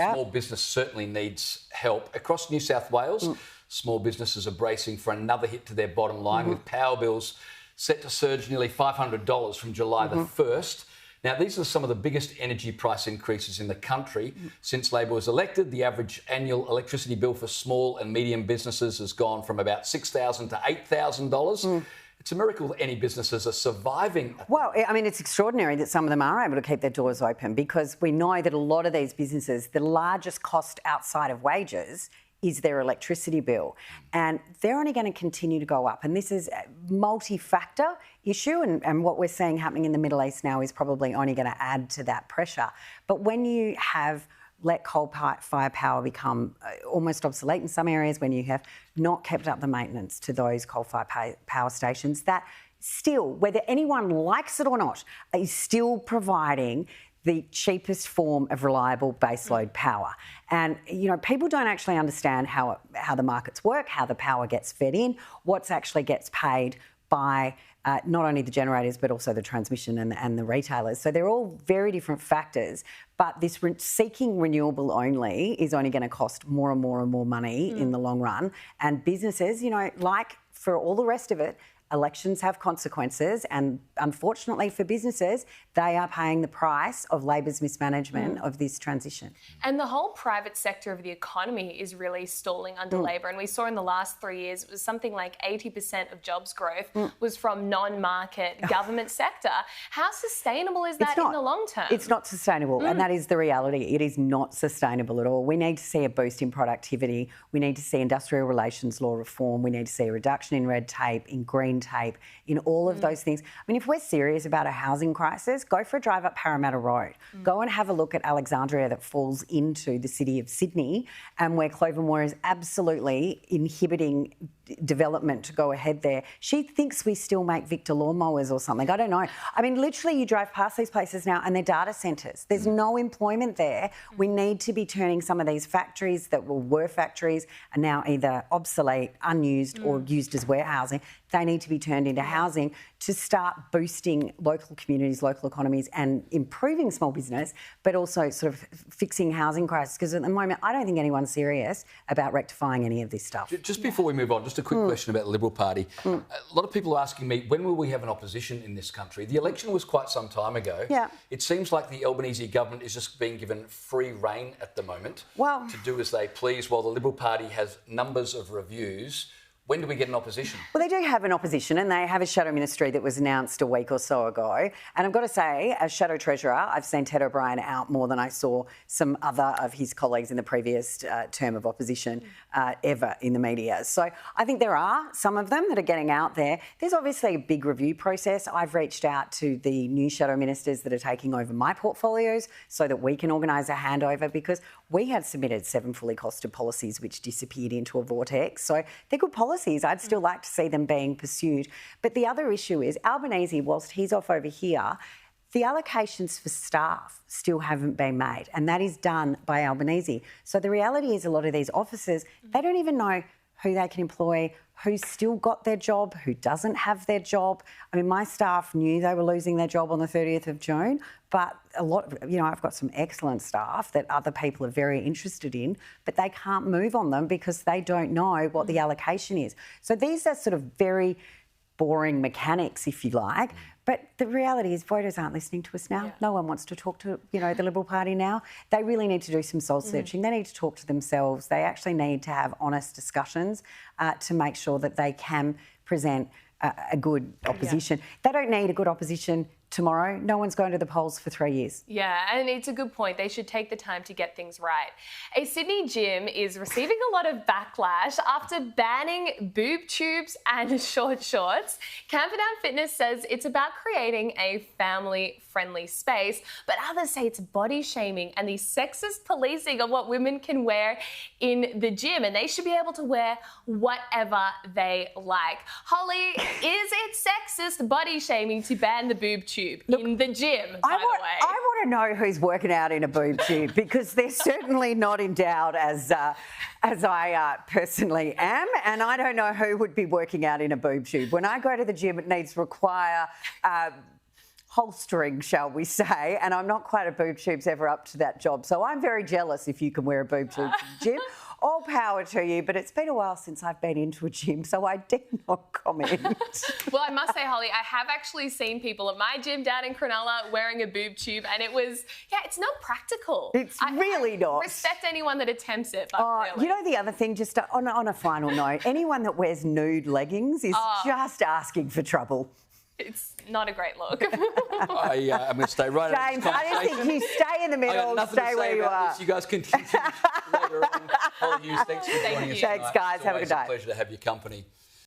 Small business certainly needs help. Across New South Wales, small businesses are bracing for another hit to their bottom line with power bills set to surge nearly $500 from July the 1st. Now, these are some of the biggest energy price increases in the country. Since Labor was elected, the average annual electricity bill for small and medium businesses has gone from about $6,000 to $8,000. It's a miracle that any businesses are surviving. Well, I mean, it's extraordinary that some of them are able to keep their doors open, because we know that a lot of these businesses, the largest cost outside of wages is their electricity bill. And they're only going to continue to go up. And this is a multi-factor issue. And what we're seeing happening in the Middle East now is probably only going to add to that pressure. But when you have let coal-fired power become almost obsolete in some areas, when you have not kept up the maintenance to those coal-fired power stations, that still, whether anyone likes it or not, is still providing the cheapest form of reliable baseload power. And, you know, people don't actually understand how the markets work, how the power gets fed in, what actually gets paid by not only the generators but also the transmission and the retailers. So they're all very different factors, but this seeking renewable only is only going to cost more and more and more money in the long run. And businesses, you know, like for all the rest of it, elections have consequences, and unfortunately for businesses, they are paying the price of Labor's mismanagement of this transition. And the whole private sector of the economy is really stalling under Labor. And we saw in the last 3 years, it was something like 80% of jobs growth was from non-market government sector. How sustainable is that in the long term? It's not sustainable, and that is the reality. It is not sustainable at all. We need to see a boost in productivity. We need to see industrial relations law reform. We need to see a reduction in red tape, in green tape, in all of those things. I mean, if we're serious about a housing crisis, go for a drive up Parramatta Road. Go and have a look at Alexandria that falls into the city of Sydney, and where Clover Moore is absolutely inhibiting development to go ahead there. She thinks we still make Victor lawnmowers or something. I don't know. I mean, literally you drive past these places now and they're data centres. There's no employment there. We need to be turning some of these factories that were factories are now either obsolete, unused or used as warehousing. They need to be turned into housing to start boosting local communities, local economies and improving small business, but also sort of fixing housing crisis. Because at the moment, I don't think anyone's serious about rectifying any of this stuff. Just before we move on, just a quick question about the Liberal Party. A lot of people are asking me, when will we have an opposition in this country? The election was quite some time ago. Yeah. It seems like the Albanese government is just being given free rein at the moment to do as they please, while the Liberal Party has numbers of reviews. When do we get an opposition? Well, they do have an opposition, and they have a shadow ministry that was announced a week or so ago. And I've got to say, as shadow treasurer, I've seen Ted O'Brien out more than I saw some other of his colleagues in the previous term of opposition ever in the media. So I think there are some of them that are getting out there. There's obviously a big review process. I've reached out to the new shadow ministers that are taking over my portfolios so that we can organise a handover, because we had submitted 7 fully costed policies which disappeared into a vortex. So they're good policies. I'd still like to see them being pursued. But the other issue is Albanese, whilst he's off over here, the allocations for staff still haven't been made, and that is done by Albanese. So the reality is a lot of these officers, they don't even know who they can employ, who's still got their job, who doesn't have their job. I mean, my staff knew they were losing their job on the 30th of June, but a lot, you know, I've got some excellent staff that other people are very interested in, but they can't move on them because they don't know what the allocation is. So these are sort of very boring mechanics, if you like. But the reality is voters aren't listening to us now. Yeah. No one wants to talk to, you know, the Liberal Party now. They really need to do some soul searching. They need to talk to themselves. They actually need to have honest discussions to make sure that they can present a good opposition. Yeah. They don't need a good opposition tomorrow. No one's going to the polls for 3 years. Yeah, and it's a good point. They should take the time to get things right. A Sydney gym is receiving a lot of backlash after banning boob tubes and short shorts. Camperdown Fitness says it's about creating a family-friendly space, but others say it's body shaming and the sexist policing of what women can wear in the gym, and they should be able to wear whatever they like. Hollie, is it sexist body shaming to ban the boob tube in the gym, by the way? I want to know who's working out in a boob tube, because they're certainly not endowed as I personally am, and I don't know who would be working out in a boob tube. When I go to the gym, it needs to require holstering, shall we say, and I'm not quite a boob tube's ever up to that job. So I'm very jealous if you can wear a boob tube to the gym. All power to you, but it's been a while since I've been into a gym, so I dare not comment. Well, I must say, Holly, I have actually seen people at my gym down in Cronulla wearing a boob tube, and it was, it's not practical. It's really not. Respect anyone that attempts it, but really. You know the other thing, just on a final note, anyone that wears nude leggings is just asking for trouble. It's not a great look. I'm going to stay right out of James, this I just think you stay in the middle, stay where you are. You guys continue later on. Hollie Hughes, thanks for joining us. Thanks, guys. Have a good day. It's always a pleasure to have your company.